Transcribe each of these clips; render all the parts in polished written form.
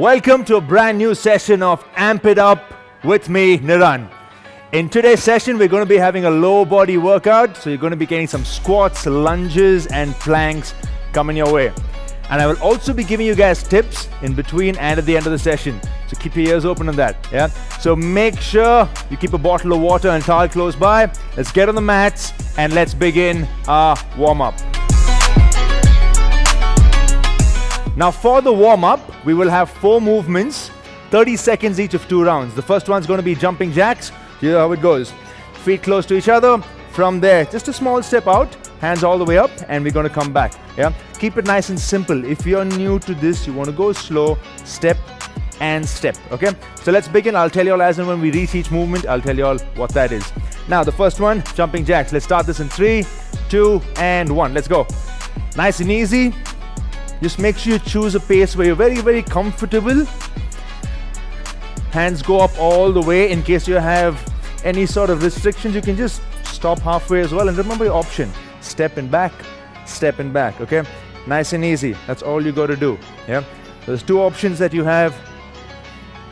Welcome to a brand new session of Amp It Up with me, Niran. In today's session, we're going to be having a low body workout. So you're going to be getting some squats, lunges, and planks coming your way. And I will also be giving you guys tips in between and at the end of the session. So keep your ears open on that, yeah? So make sure you keep a bottle of water and towel close by. Let's get on the mats and let's begin our warm-up. Now for the warm-up, we will have 4 movements, 30 seconds each of 2 rounds. The first one's going to be jumping jacks. Here's how it goes. Feet close to each other. From there, just a small step out, hands all the way up, and we're going to come back. Yeah, keep it nice and simple. If you're new to this, you want to go slow, step and step. Okay, so let's begin. I'll tell you all as and when we reach each movement, I'll tell you all what that is. Now, the first one, jumping jacks. Let's start this in 3, 2, and 1. Let's go. Nice and easy. Just make sure you choose a pace where you're very, very comfortable. Hands go up all the way. In case you have any sort of restrictions, you can just stop halfway as well. And remember your option, step and back, okay? Nice and easy, that's all you got to do, yeah? So there's 2 options that you have.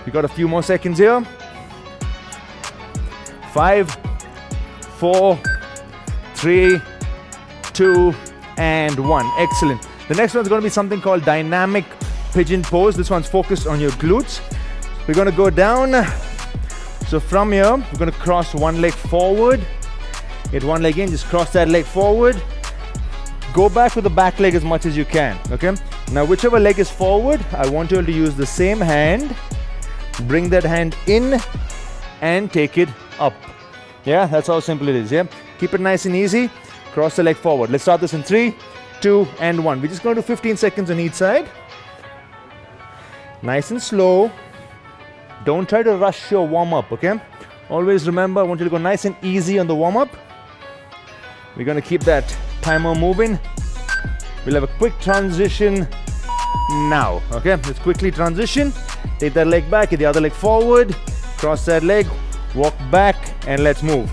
You got a few more seconds here. 5, 4, 3, 2, and 1, excellent. The next one's going to be something called dynamic pigeon pose. This one's focused on your glutes. We're going to go down. So from here, we're going to cross one leg forward. Get one leg in, just cross that leg forward. Go back with the back leg as much as you can, okay? Now, whichever leg is forward, I want you all to use the same hand. Bring that hand in and take it up. Yeah, that's how simple it is, yeah? Keep it nice and easy. Cross the leg forward. Let's start this in 3, 2, and 1. We're just going to do 15 seconds on each side. Nice and slow. Don't try to rush your warm-up, okay? Always remember, I want you to go nice and easy on the warm-up. We're going to keep that timer moving. We'll have a quick transition now, okay? Let's quickly transition. Take that leg back, get the other leg forward. Cross that leg, walk back, and let's move.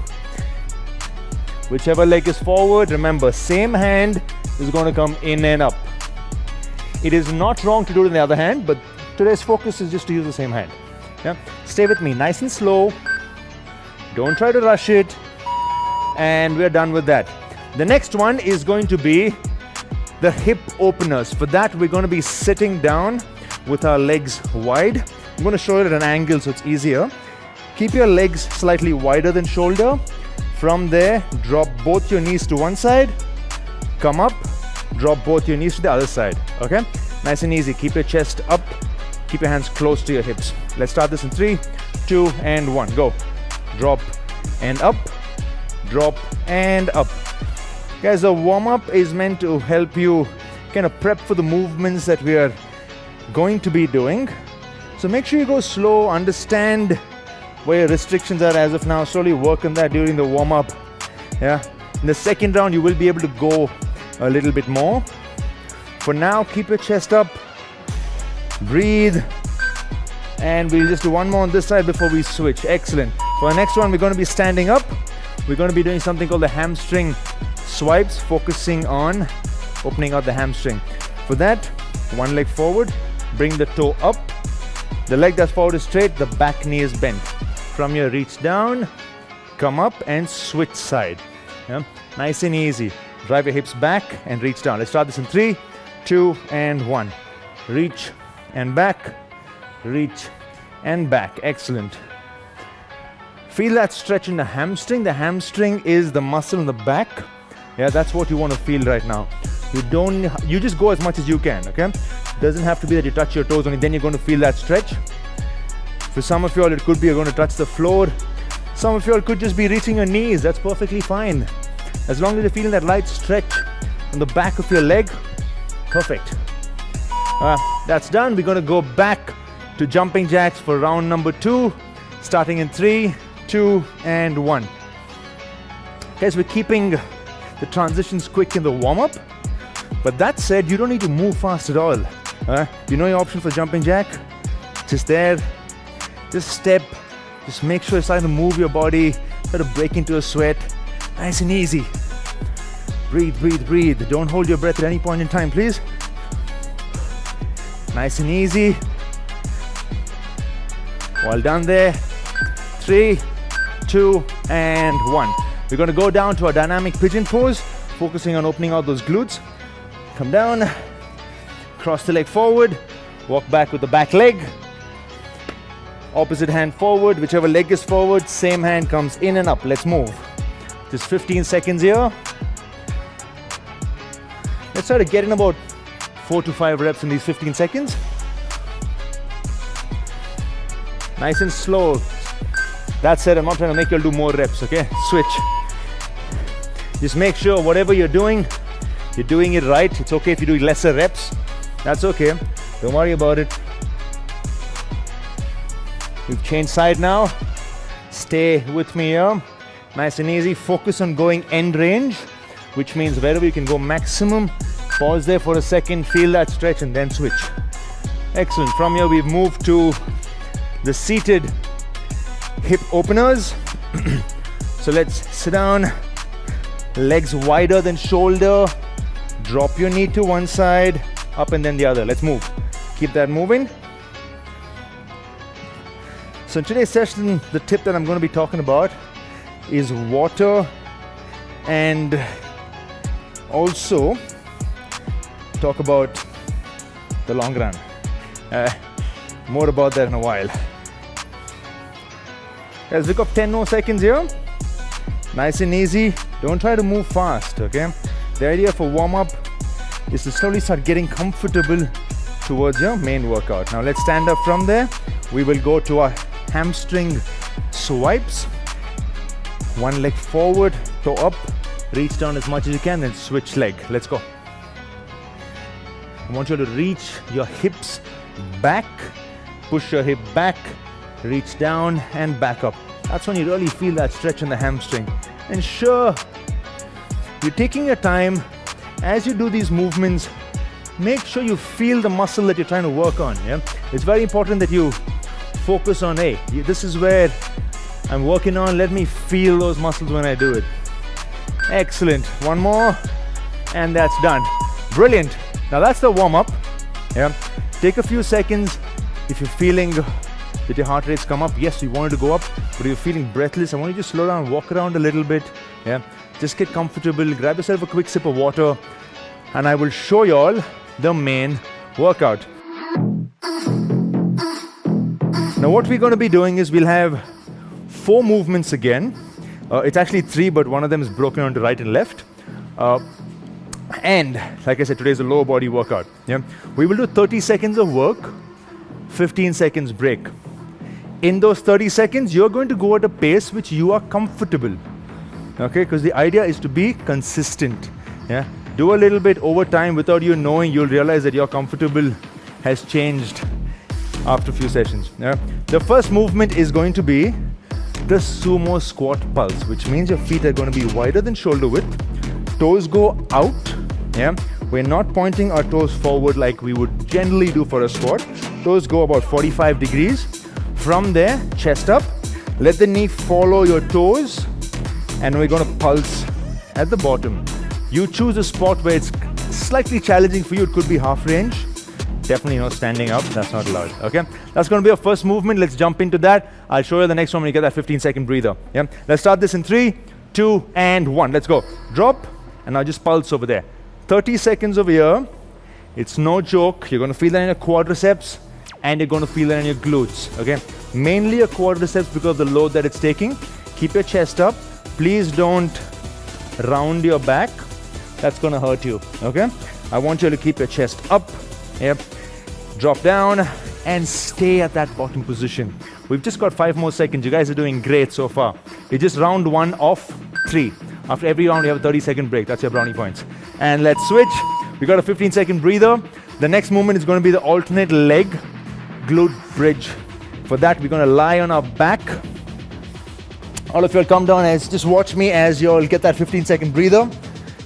Whichever leg is forward, remember, same hand is going to come in and up. It is not wrong to do it in the other hand, but today's focus is just to use the same hand. Yeah? Stay with me, nice and slow. Don't try to rush it. And we're done with that. The next one is going to be the hip openers. For that, we're going to be sitting down with our legs wide. I'm going to show it at an angle so it's easier. Keep your legs slightly wider than shoulder. From there, drop both your knees to one side. Come up, drop both your knees to the other side, okay? Nice and easy. Keep your chest up. Keep your hands close to your hips. Let's start this in 3, 2, and 1. Go. Drop and up. Drop and up. Guys, the warm-up is meant to help you kind of prep for the movements that we are going to be doing. So make sure you go slow, understand where your restrictions are as of now. Slowly work on that during the warm-up. Yeah. In the second round, you will be able to go a little bit more. For now, keep your chest up. Breathe. And we'll just do one more on this side before we switch. Excellent. For the next one, we're going to be standing up. We're going to be doing something called the hamstring swipes, focusing on opening out the hamstring. For that, one leg forward, bring the toe up. The leg that's forward is straight, the back knee is bent. From here, reach down, come up and switch side. Yeah? Nice and easy. Drive your hips back and reach down. Let's start this in 3, 2, and 1. Reach and back, reach and back. Excellent. Feel that stretch in the hamstring. The hamstring is the muscle in the back. Yeah, that's what you want to feel right now. You just go as much as you can, okay? Doesn't have to be that you touch your toes only, then you're going to feel that stretch. For some of you all, it could be you're going to touch the floor. Some of you all could just be reaching your knees. That's perfectly fine. As long as you're feeling that light stretch on the back of your leg, perfect. That's done. We're going to go back to jumping jacks for round number 2, starting in 3, 2, and 1. Guys, we're keeping the transitions quick in the warm-up, but that said, you don't need to move fast at all. You know your option for jumping jack? Just there, just step, just make sure you're starting to move your body, try to break into a sweat. Nice and easy. Breathe, breathe, breathe. Don't hold your breath at any point in time, please. Nice and easy. Well done there. 3, 2, and 1. We're going to go down to our dynamic pigeon pose, focusing on opening out those glutes. Come down, cross the leg forward, walk back with the back leg. Opposite hand forward, whichever leg is forward, same hand comes in and up. Let's move. Just 15 seconds here. Let's try to get in about 4 to 5 reps in these 15 seconds. Nice and slow. That said, I'm not trying to make you all do more reps, okay? Switch. Just make sure whatever you're doing it right. It's okay if you do lesser reps. That's okay. Don't worry about it. We've changed side now. Stay with me here. Nice and easy. Focus on going end range, which means wherever you can go maximum. Pause there for a second, feel that stretch, and then switch. Excellent. From here, we've moved to the seated hip openers. So let's sit down, legs wider than shoulder. Drop your knee to one side, up and then the other. Let's move. Keep that moving. So in today's session, the tip that I'm going to be talking about is water, and also talk about the long run. More about that in a while. Guys, look up 10 more seconds here. Nice and easy. Don't try to move fast, okay? The idea for warm-up is to slowly start getting comfortable towards your main workout. Now let's stand up from there. We will go to our hamstring swipes. One leg forward, toe up, reach down as much as you can, then switch leg. Let's go. I want you to reach your hips back, push your hip back, reach down and back up. That's when you really feel that stretch in the hamstring. And sure, you're taking your time. As you do these movements, make sure you feel the muscle that you're trying to work on. Yeah, it's very important that you focus on, hey, this is where I'm working on. Let me feel those muscles when I do it. Excellent. One more, and that's done. Brilliant. Now that's the warm-up. Yeah, take a few seconds. If you're feeling that your heart rate's come up, yes, you want it to go up, but if you're feeling breathless, I want you to slow down, walk around a little bit. Yeah, just get comfortable, grab yourself a quick sip of water, and I will show you all the main workout. Now what we're going to be doing is we'll have 4 movements again. It's actually 3, but one of them is broken onto right and left. And like I said, today's a lower body workout. Yeah, we will do 30 seconds of work, 15 seconds break. In those 30 seconds, you're going to go at a pace which you are comfortable. Okay, because the idea is to be consistent. Yeah, do a little bit over time without you knowing. You'll realize that your comfortable has changed after a few sessions. Yeah, the first movement is going to be the sumo squat pulse, which means your feet are going to be wider than shoulder width. Toes go out. Yeah, we're not pointing our toes forward like we would generally do for a squat. Toes go about 45 degrees. From there, chest up. Let the knee follow your toes, and we're going to pulse at the bottom. You choose a spot where it's slightly challenging for you. It could be half range. Definitely not standing up. That's not allowed. Okay, that's going to be our first movement. Let's jump into that. I'll show you the next one when you get that 15-second breather. Yeah, let's start this in 3, 2, and 1. Let's go. Drop, and now just pulse over there. 30 seconds over here. It's no joke. You're going to feel that in your quadriceps, and you're going to feel that in your glutes. Okay, mainly your quadriceps because of the load that it's taking. Keep your chest up. Please don't round your back. That's going to hurt you. Okay, I want you to keep your chest up. Yep. Drop down and stay at that bottom position. We've just got 5 more seconds. You guys are doing great so far. You just round 1 off 3. After every round, you have a 30-second break. That's your brownie points. And let's switch. We got a 15-second breather. The next movement is going to be the alternate leg glute bridge. For that, we're going to lie on our back. All of you will come down as just watch me as you'll get that 15-second breather.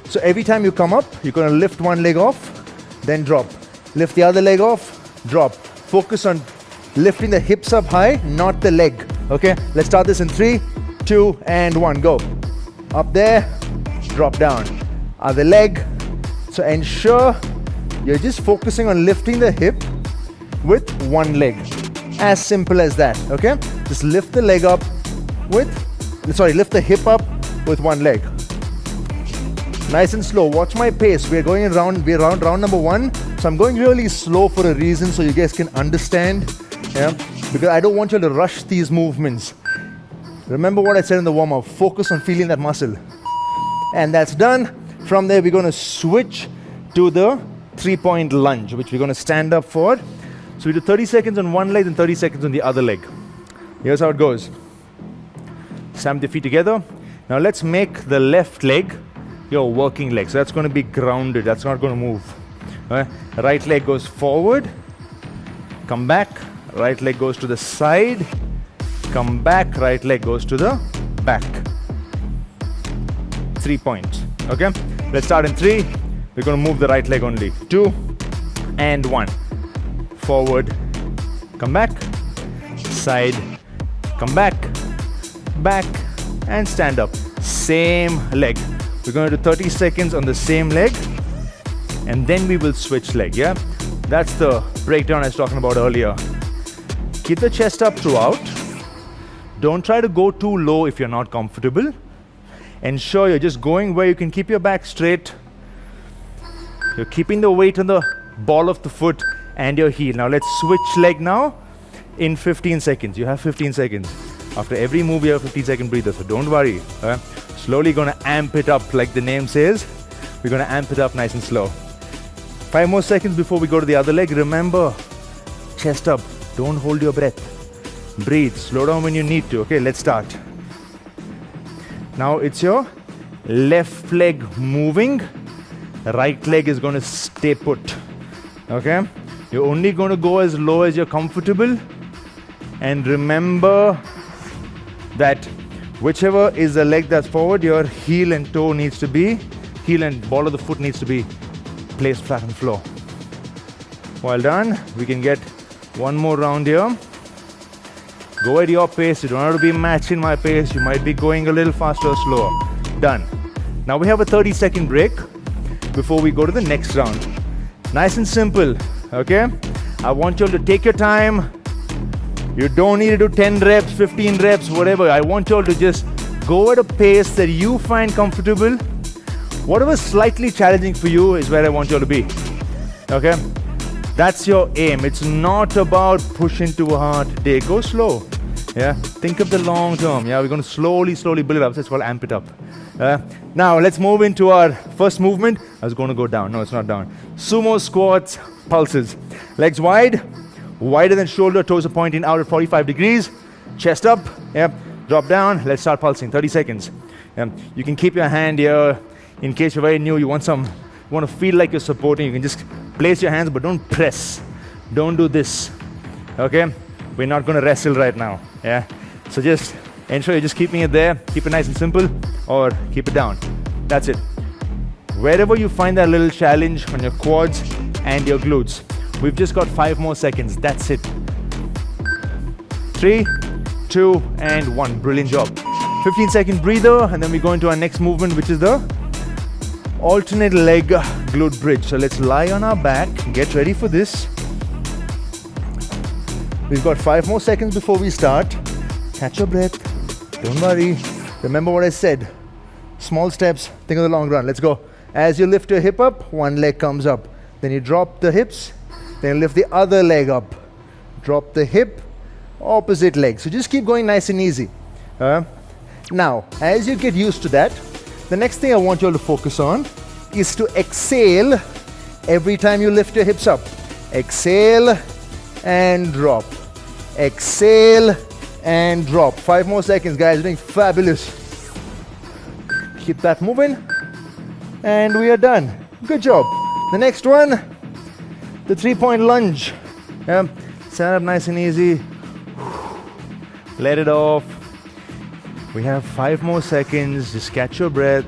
So every time you come up, you're going to lift one leg off, then drop. Lift the other leg off, drop. Focus on lifting the hips up high, not the leg. Okay, let's start this in 3, 2, and 1. Go. Up there, drop down. Other leg. So ensure you're just focusing on lifting the hip with one leg. As simple as that, okay? Just lift the leg up lift the hip up with one leg. Nice and slow. Watch my pace. We're round number 1. So I'm going really slow for a reason so you guys can understand. Yeah? Because I don't want you to rush these movements. Remember what I said in the warm-up. Focus on feeling that muscle. And that's done. From there, we're going to switch to the 3-point lunge, which we're going to stand up for. So we do 30 seconds on one leg and 30 seconds on the other leg. Here's how it goes. Stamp the feet together. Now let's make the left leg your working leg. So that's going to be grounded. That's not going to move. Right leg goes forward. Come back. Right leg goes to the side. Come back. Right leg goes to the back. 3 points. Okay? Let's start in 3. We're going to move the right leg only. 2 and 1. Forward. Come back. Side. Come back. Back. And stand up. Same leg. We're going to do 30 seconds on the same leg. And then we will switch leg, yeah? That's the breakdown I was talking about earlier. Keep the chest up throughout. Don't try to go too low if you're not comfortable. Ensure you're just going where you can keep your back straight. You're keeping the weight on the ball of the foot and your heel. Now let's switch leg now in 15 seconds. You have 15 seconds. After every move, you have a 15-second breather, so don't worry. Slowly gonna amp it up like the name says. We're gonna amp it up nice and slow. 5 more seconds before we go to the other leg. Remember, chest up. Don't hold your breath. Breathe. Slow down when you need to. Okay, let's start. Now it's your left leg moving. Right leg is going to stay put. Okay? You're only going to go as low as you're comfortable. And remember that whichever is the leg that's forward, your heel and toe needs to be, heel and ball of the foot needs to be placed flat on the floor. Well done. We can get one more round here. Go at your pace. You don't have to be matching my pace. You might be going a little faster or slower. Done. Now we have a 30-second break before we go to the next round. Nice and simple, okay? I want you all to take your time. You don't need to do 10 reps, 15 reps, whatever. I want you all to just go at a pace that you find comfortable. Whatever's slightly challenging for you is where I want you all to be, okay? That's your aim. It's not about pushing too hard today. Go slow. Yeah. Think of the long term. Yeah. We're going to slowly build it up. So it's called amp it up. Now let's move into our first movement. I was going to go down. No, it's not down. Sumo squats, pulses. Legs wide, wider than shoulder. Toes are pointing out at 45 degrees. Chest up. Yep. Drop down. Let's start pulsing. 30 seconds. You can keep your hand here in case you're very new. You want to feel like you're supporting. You can just place your hands, but don't press. Don't do this. Okay? We're not going to wrestle right now. Yeah? So just ensure you're just keeping it there. Keep it nice and simple, or keep it down. That's it. Wherever you find that little challenge on your quads and your glutes, we've just got 5 more seconds. That's it. 3, 2, and 1. Brilliant job. 15-second breather, and then we go into our next movement, which is the alternate leg glute bridge. So let's lie on our back. Get ready for this. We've got 5 more seconds before we start. Catch your breath. Don't worry. Remember what I said. Small steps. Think of the long run. Let's go. As you lift your hip up, one leg comes up. Then you drop the hips. Then lift the other leg up. Drop the hip. Opposite leg. So just keep going nice and easy. Now, as you get used to that, the next thing I want you all to focus on is to exhale every time you lift your hips up. Exhale and drop. Exhale and drop. 5 more seconds, guys. You're doing fabulous. Keep that moving. And we are done. Good job. The next one, the 3-point lunge. Stand up nice and easy. Let it off. We have 5 more seconds. Just catch your breath.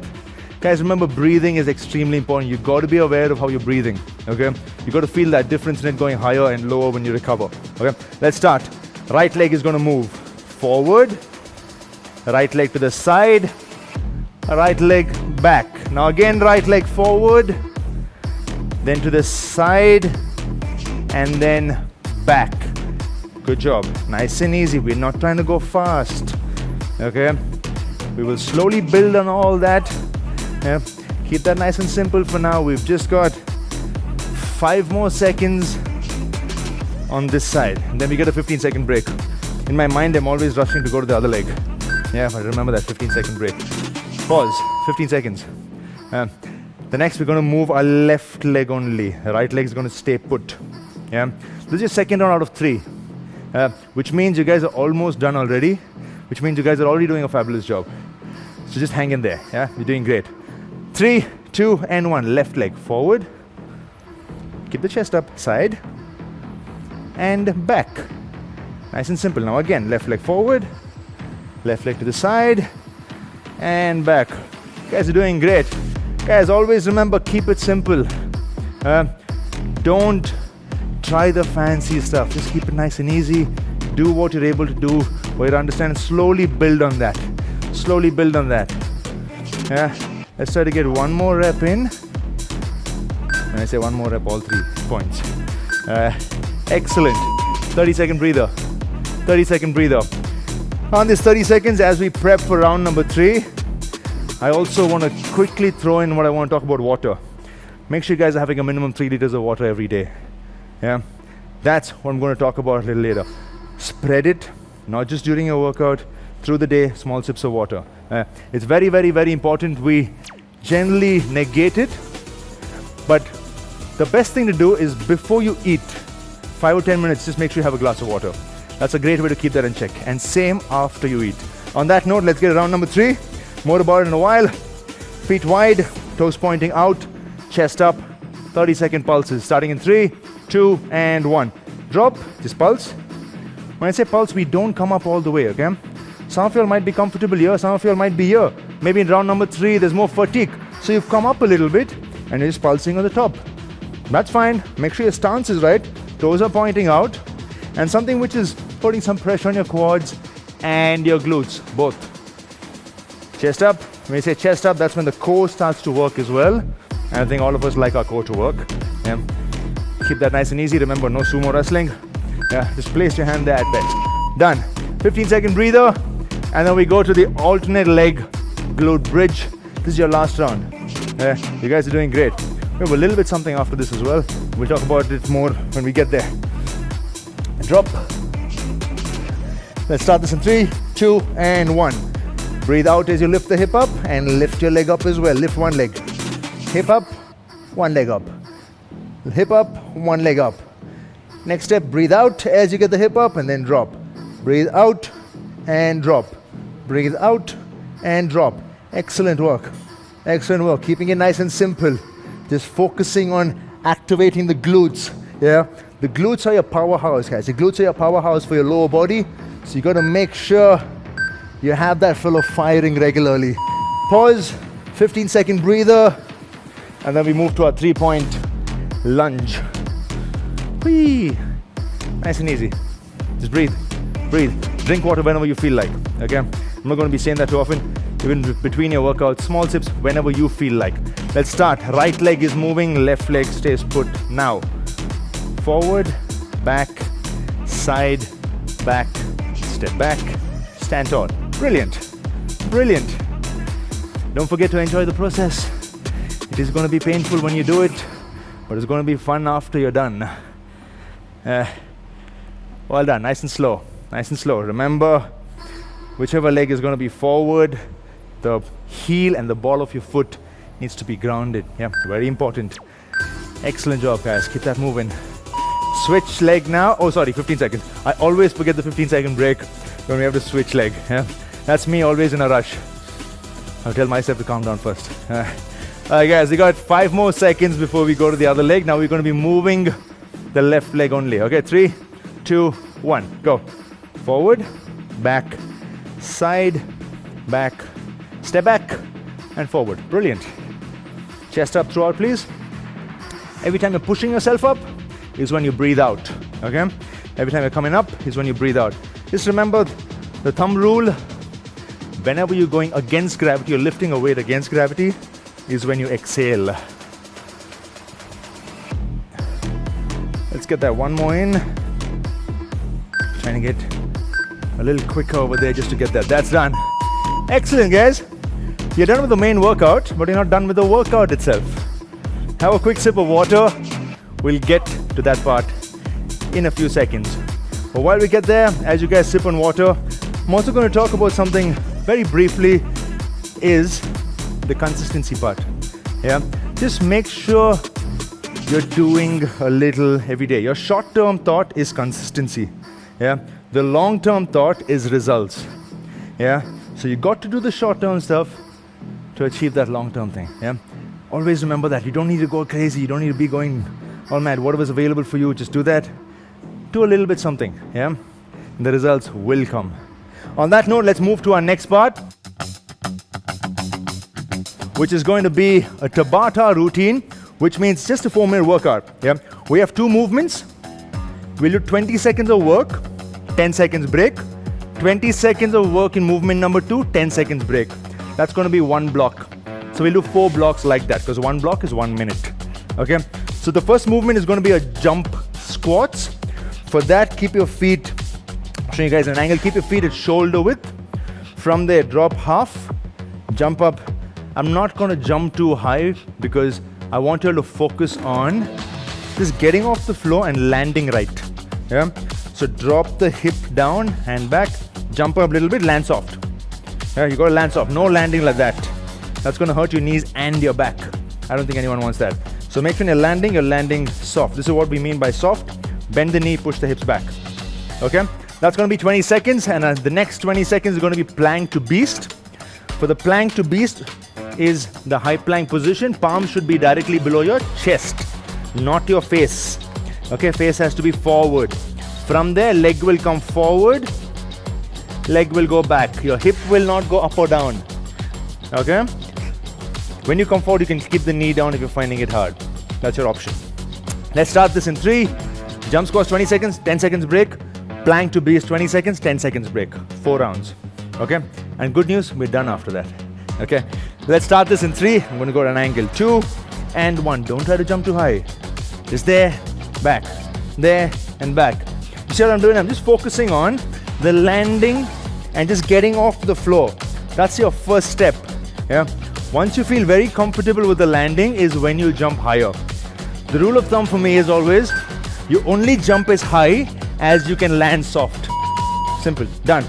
Guys, remember, breathing is extremely important. You've got to be aware of how you're breathing, okay? You've got to feel that difference in it going higher and lower when you recover, okay? Let's start. Right leg is going to move forward. Right leg to the side. Right leg back. Now again, right leg forward. Then to the side. And then back. Good job. Nice and easy. We're not trying to go fast. Okay? We will slowly build on all that. Yeah. Keep that nice and simple for now. We've just got 5 more seconds on this side. And then we get a 15-second break. In my mind, I'm always rushing to go to the other leg. Yeah, but remember that 15-second break. Pause. 15 seconds. The next, we're going to move our left leg only. The right leg is going to stay put. Yeah. This is your second round out of 3. Which means you guys are almost done already. Which means you guys are already doing a fabulous job. So just hang in there. Yeah, you're doing great. 3, 2, and 1. Left leg forward. Keep the chest up. Side. And back. Nice and simple. Now again, left leg forward. Left leg to the side. And back. You guys are doing great. Guys, always remember, keep it simple. Don't try the fancy stuff. Just keep it nice and easy. Do what you're able to do. What you understand. Slowly build on that. Slowly build on that. Yeah. Let's try to get 1 more rep in. When I say 1 more rep, all 3 points. Excellent. 30-second breather. 30-second breather. On this 30 seconds, as we prep for round number 3, I also want to quickly throw in what I want to talk about: water. Make sure you guys are having a minimum 3 liters of water every day. Yeah, that's what I'm going to talk about a little later. Spread it, not just during your workout, through the day, small sips of water. It's very, very, very important. We generally negate it, but the best thing to do is before you eat, 5 or 10 minutes, just make sure you have a glass of water. That's a great way to keep that in check. And same after you eat. On that note, let's get round number 3. More about it in a while. Feet wide, toes pointing out, chest up, 30-second pulses. Starting in 3, 2, and 1. Drop, just pulse. When I say pulse, we don't come up all the way, okay? Some of you all might be comfortable here, some of you all might be here. Maybe in round number 3, there's more fatigue. So you've come up a little bit, and you're just pulsing on the top. That's fine. Make sure your stance is right. Toes are pointing out. And something which is putting some pressure on your quads and your glutes, both. Chest up. When you say chest up, that's when the core starts to work as well. And I think all of us like our core to work. Yeah. Keep that nice and easy. Remember, no sumo wrestling. Yeah, just place your hand there at best. Done. 15-second breather. And then we go to the alternate leg glute bridge. This is your last round. Yeah, you guys are doing great. We have a little bit something after this as well. We'll talk about it more when we get there. Drop. Let's start this in 3, 2, and 1. Breathe out as you lift the hip up and lift your leg up as well. Lift one leg. Hip up, one leg up. Hip up, one leg up. Next step, breathe out as you get the hip up and then drop. Breathe out and drop. Breathe out and drop. Excellent work. Excellent work. Keeping it nice and simple. Just focusing on activating the glutes. Yeah. The glutes are your powerhouse, guys. The glutes are your powerhouse for your lower body. So you got to make sure you have that full of firing regularly. Pause, 15-second breather, and then we move to our 3-point lunge. Whee! Nice and easy. Just breathe, breathe. Drink water whenever you feel like, okay? I'm not going to be saying that too often. Even between your workouts, small sips whenever you feel like. Let's start. Right leg is moving, left leg stays put. Now, forward, back, side, back, step back, stand tall. Brilliant, brilliant. Don't forget to enjoy the process. It is going to be painful when you do it, but it's going to be fun after you're done. Well done, nice and slow, nice and slow. Remember, whichever leg is going to be forward, the heel and the ball of your foot needs to be grounded. Yeah, very important. Excellent job, guys. Keep that moving. Switch leg now. Oh, sorry, 15 seconds. I always forget the 15-second break when we have to switch leg. Yeah, that's me always in a rush. I'll tell myself to calm down first. Alright, guys, we got 5 more seconds before we go to the other leg. Now we're going to be moving the left leg only. Okay, 3, 2, 1, go. Forward, back, side, back, step back, and forward. Brilliant. Chest up throughout, please. Every time you're pushing yourself up is when you breathe out, okay? Every time you're coming up is when you breathe out. Just remember the thumb rule. Whenever you're going against gravity, you're lifting a weight against gravity, is when you exhale. Let's get that one more in. Trying to get a little quicker over there just to get that. That's done. Excellent, guys. You're done with the main workout, but you're not done with the workout itself. Have a quick sip of water. We'll get to that part in a few seconds. But while we get there, as you guys sip on water, I'm also going to talk about something very briefly, is the consistency part. Yeah, just make sure you're doing a little every day. Your short-term thought is consistency. Yeah, the long-term thought is results. Yeah, so you got to do the short-term stuff to achieve that long-term thing. Yeah, always remember that. You don't need to go crazy. You don't need to be going all mad. Whatever's available for you, just do that. Do a little bit something. Yeah, and the results will come. On that note, let's move to our next part, which is going to be a Tabata routine, which means just a 4-minute workout. Yeah, we have 2 movements. We'll do 20 seconds of work, 10 seconds break. 20 seconds of work in movement number 2, 10 seconds break. That's going to be 1 block. So we'll do 4 blocks like that, because 1 block is 1 minute. Okay. So the first movement is going to be a jump squats. For that, keep your feet, I'll show you guys an angle, keep your feet at shoulder width. From there, drop half, jump up. I'm not going to jump too high because I want you to focus on just getting off the floor and landing right. Yeah. So drop the hip down, hand back, jump up a little bit, land soft. Yeah, you got to land soft. No landing like that. That's going to hurt your knees and your back. I don't think anyone wants that. So make sure you're landing soft. This is what we mean by soft. Bend the knee, push the hips back. Okay? That's going to be 20 seconds, and the next 20 seconds is going to be plank to beast. For the plank to beast is the high plank position. Palms should be directly below your chest, not your face. Okay? Face has to be forward. From there, leg will come forward, leg will go back. Your hip will not go up or down. Okay? When you come forward, you can keep the knee down if you're finding it hard. That's your option. Let's start this in 3. Jump squats 20 seconds, 10 seconds break. Plank to beast 20 seconds, 10 seconds break. 4 rounds. Okay? And good news, we're done after that. Okay? Let's start this in 3. I'm going to go at an angle. 2 and 1. Don't try to jump too high. Just there, back, there, and back. You see what I'm doing? I'm just focusing on the landing and just getting off the floor. That's your first step. Yeah. Once you feel very comfortable with the landing is when you jump higher. The rule of thumb for me is always you only jump as high as you can land soft. Simple. Done.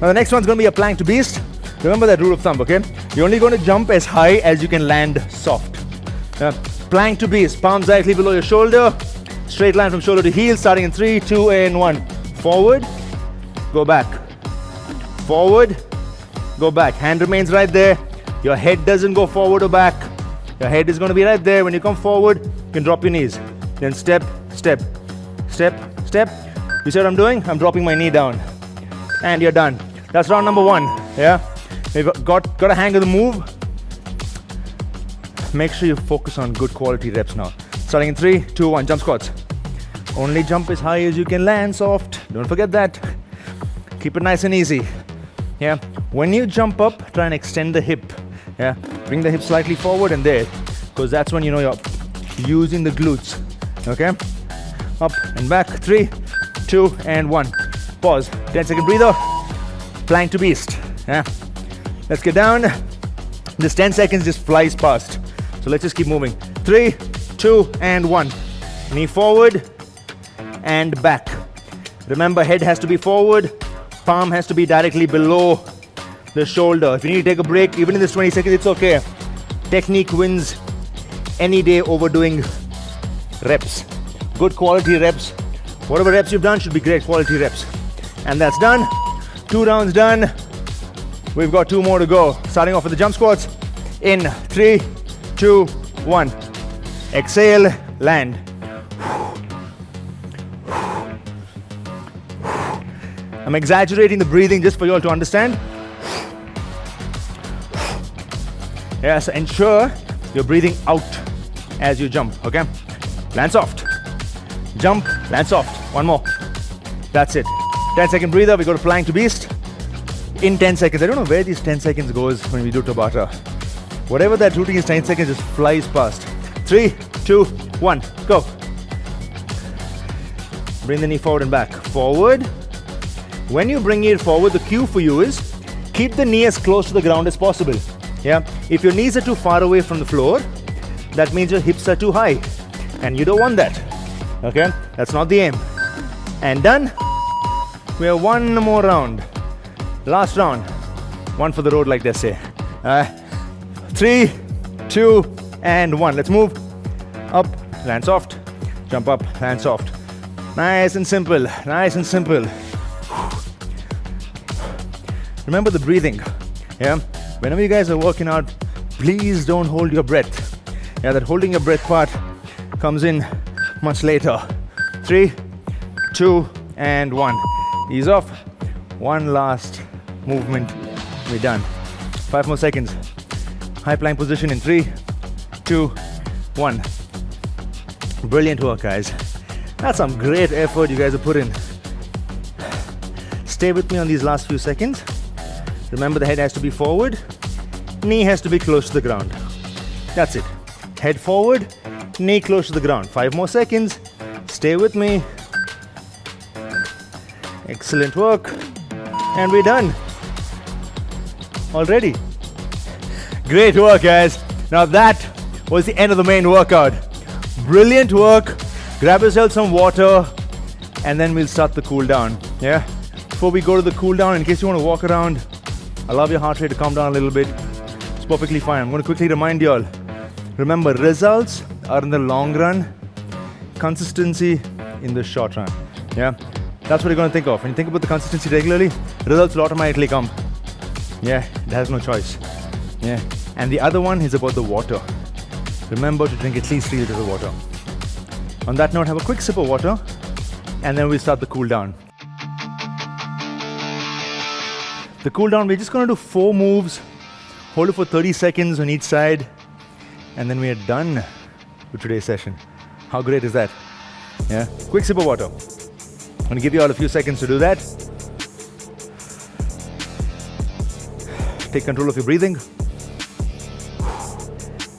Now the next one's going to be a plank to beast. Remember that rule of thumb, okay? You're only going to jump as high as you can land soft. Plank to beast. Palms directly below your shoulder. Straight line from shoulder to heel, starting in 3, 2, and 1. Forward, go back. Forward, go back. Hand remains right there. Your head doesn't go forward or back. Your head is going to be right there. When you come forward, you can drop your knees. Then step, step, step, step. You see what I'm doing? I'm dropping my knee down. And you're done. That's round number 1. Yeah? You've got a hang of the move. Make sure you focus on good quality reps now. Starting in 3, 2, 1. Jump squats. Only jump as high as you can land soft. Don't forget that. Keep it nice and easy. Yeah? When you jump up, try and extend the hip. Yeah, bring the hip slightly forward and there, because that's when you know you're using the glutes. Okay, up and back. 3, 2, and 1. Pause. 10-second breather. Plank to beast. Yeah, let's get down. This 10 seconds just flies past. So let's just keep moving. 3, 2, and 1. Knee forward and back. Remember, head has to be forward. Palm has to be directly below the shoulder. If you need to take a break, even in this 20 seconds, it's okay. Technique wins any day over doing reps. Good quality reps. Whatever reps you've done should be great quality reps. And that's done. 2 rounds done. We've got 2 more to go. Starting off with the jump squats. In 3, 2, 1. Exhale, land. I'm exaggerating the breathing just for you all to understand. Yeah, so ensure you're breathing out as you jump, okay? Land soft. Jump, land soft. 1 more. That's it. 10-second breather. We go to plank to beast. In 10 seconds. I don't know where these 10 seconds goes when we do Tabata. Whatever that routine is, 10 seconds just flies past. 3, 2, 1. Go. Bring the knee forward and back. Forward When you bring it forward, the cue for you is keep the knee as close to the ground as possible. Yeah. If your knees are too far away from the floor, that means your hips are too high, and you don't want that. Okay, that's not the aim. And done. We have one more round. Last round. One for the road, like they say. 3, 2, and 1. Let's move. Up, land soft. Jump up, land soft. Nice and simple. Nice and simple. Remember the breathing. Yeah. Whenever you guys are working out, please don't hold your breath. Yeah, that holding your breath part comes in much later. 3, 2, and 1. Ease off. One last movement. We're done. 5 more seconds. High plank position in 3, 2, 1. Brilliant work, guys. That's some great effort you guys have put in. Stay with me on these last few seconds. Remember, the head has to be forward. Knee has to be close to the ground. That's it. Head forward, knee close to the ground. 5 more seconds. Stay with me. Excellent work. And we're done. Already. Great work, guys. Now that was the end of the main workout. Brilliant work. Grab yourself some water and then we'll start the cool down. Yeah. Before we go to the cool down, in case you want to walk around, allow your heart rate to calm down a little bit. It's perfectly fine. I'm going to quickly remind you all. Remember, results are in the long run, consistency in the short run. Yeah. That's what you're going to think of. When you think about the consistency regularly, results will automatically come. Yeah, it has no choice. Yeah. And the other one is about the water. Remember to drink at least 3 liters of water. On that note, have a quick sip of water and then we'll start the cool down. The cool down, we're just going to do 4 moves, hold it for 30 seconds on each side, and then we are done with today's session. How great is that? Yeah. Quick sip of water. I'm going to give you all a few seconds to do that. Take control of your breathing.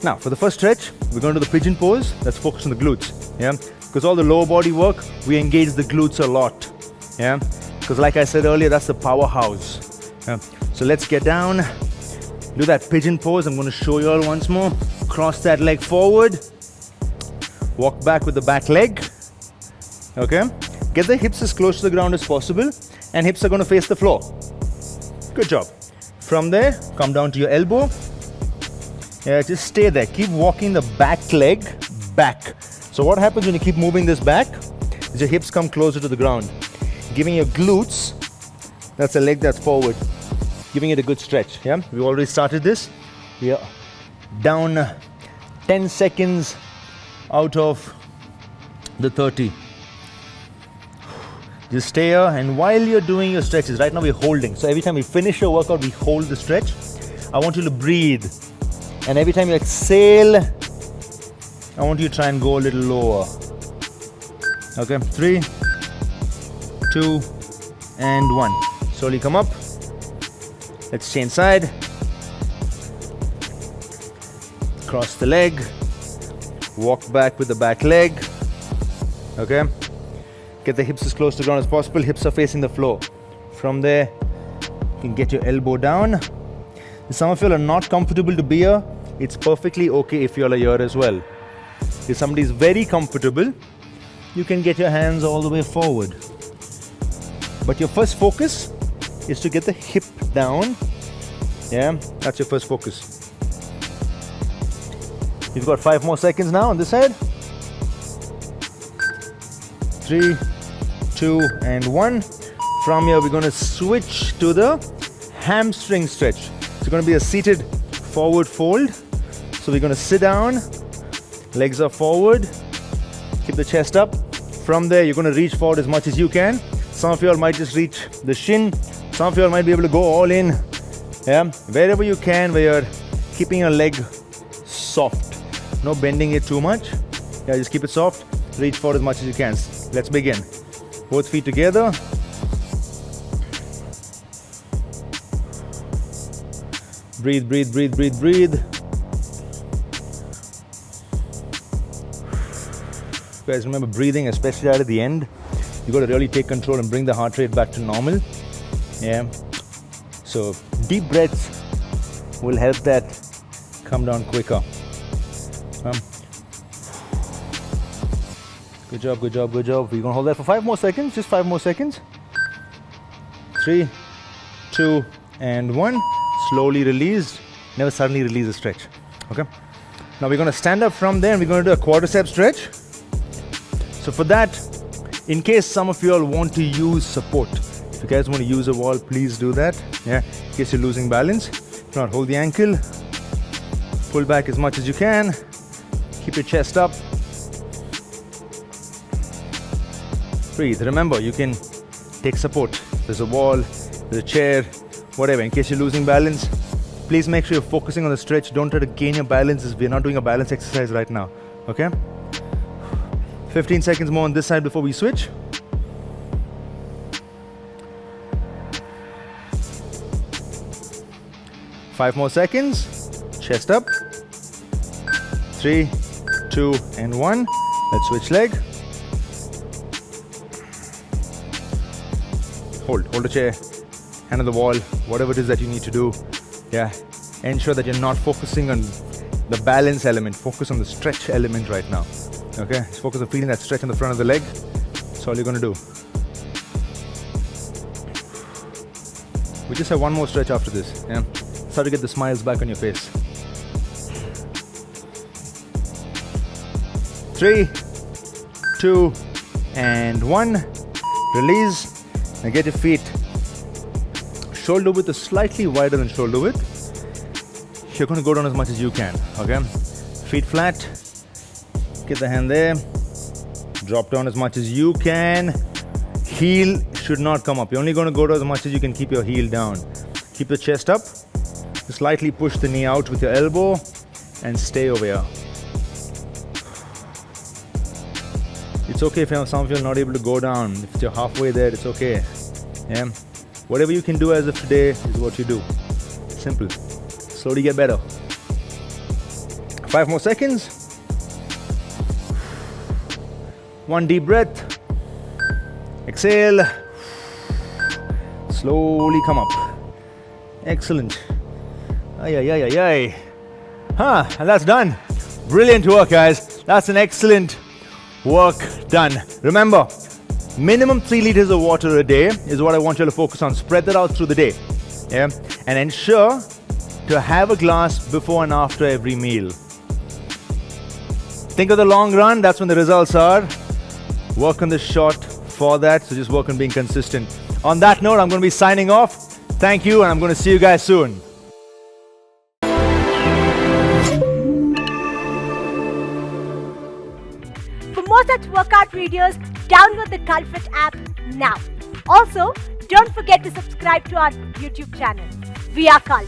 Now, for the first stretch, we're going to the pigeon pose. Let's focus on the glutes. Yeah, because all the lower body work, we engage the glutes a lot. Yeah, because like I said earlier, that's the powerhouse. Yeah. So let's get down, do that pigeon pose. I'm going to show you all once more. Cross that leg forward. Walk back with the back leg. Okay. Get the hips as close to the ground as possible, and hips are going to face the floor. Good job. From there, come down to your elbow. Yeah, just stay there. Keep walking the back leg back. So what happens when you keep moving this back is your hips come closer to the ground, giving your glutes, that's a leg that's forward, giving it a good stretch. Yeah, we already started this. We are down 10 seconds out of the 30. Just stay here, and while you're doing your stretches, right now we're holding. So every time we finish your workout, we hold the stretch. I want you to breathe. And every time you exhale, I want you to try and go a little lower. Okay, 3, 2, and 1. Slowly come up. Let's change side. Cross the leg. Walk back with the back leg. Okay. Get the hips as close to the ground as possible. Hips are facing the floor. From there, you can get your elbow down. If some of you are not comfortable to be here, it's perfectly okay if you're here as well. If somebody is very comfortable, you can get your hands all the way forward. But your first focus is to get the hip down. Yeah, that's your first focus. You've got 5 more seconds now on this side. 3, 2, and 1. From here, we're going to switch to the hamstring stretch. It's going to be a seated forward fold. So we're going to sit down, legs are forward, keep the chest up. From there, you're going to reach forward as much as you can. Some of you all might just reach the shin. Some of you all might be able to go all in. Yeah, wherever you can, where you're keeping your leg soft. No bending it too much. Yeah, just keep it soft. Reach forward as much as you can. Let's begin. Both feet together. Breathe, breathe, breathe, breathe, breathe. Guys, remember breathing, especially right at the end. You got to really take control and bring the heart rate back to normal. Yeah. So deep breaths will help that come down quicker. Good job, good job, good job. We're gonna hold that for 5 more seconds, just 5 more seconds. 3, 2, and 1. Slowly release. Never suddenly release the stretch. Okay. Now we're gonna stand up from there and we're gonna do a quadricep stretch. So for that, in case some of you all want to use support, if you guys want to use a wall, please do that. Yeah, in case you're losing balance. If not, hold the ankle, pull back as much as you can, keep your chest up. Breathe. Remember, you can take support. There's a wall, there's a chair, whatever. In case you're losing balance, please make sure you're focusing on the stretch. Don't try to gain your balance. We're not doing a balance exercise right now. Okay? 15 seconds more on this side before we switch. Five more seconds. Chest up. 3, 2, and 1. Let's switch leg. Hold the chair, hand on the wall, whatever it is that you need to do. Yeah, ensure that you're not focusing on the balance element. Focus on the stretch element right now. Okay, just focus on feeling that stretch on the front of the leg. That's all you're gonna do. We just have one more stretch after this. Yeah, start to get the smiles back on your face. 3, 2, and 1. Release. Now get your feet shoulder width is slightly wider than shoulder width. You're going to go down as much as you can. Okay, feet flat. Get the hand there. Drop down as much as you can. Heel should not come up. You're only going to go down as much as you can. Keep your heel down. Keep the chest up. Slightly push the knee out with your elbow and stay over here. It's okay if some of you are not able to go down. If you're halfway there, it's okay. Yeah. Whatever you can do as of today is what you do. Simple. Slowly get better. 5 more seconds. 1 deep breath. Exhale. Slowly come up. Excellent. Ay, ay, ay, ay, ay. And that's done. Brilliant work, guys. That's an excellent work done. Remember, minimum 3 liters of water a day is what I want you to focus on. Spread that out through the day. Yeah? And ensure to have a glass before and after every meal. Think of the long run, that's when the results are. Work on the short for that, so just work on being consistent. On that note, I'm going to be signing off. Thank you, and I'm going to see you guys soon. For more such workout videos, download the CultFit app now. Also, don't forget to subscribe to our YouTube channel. We are Cult.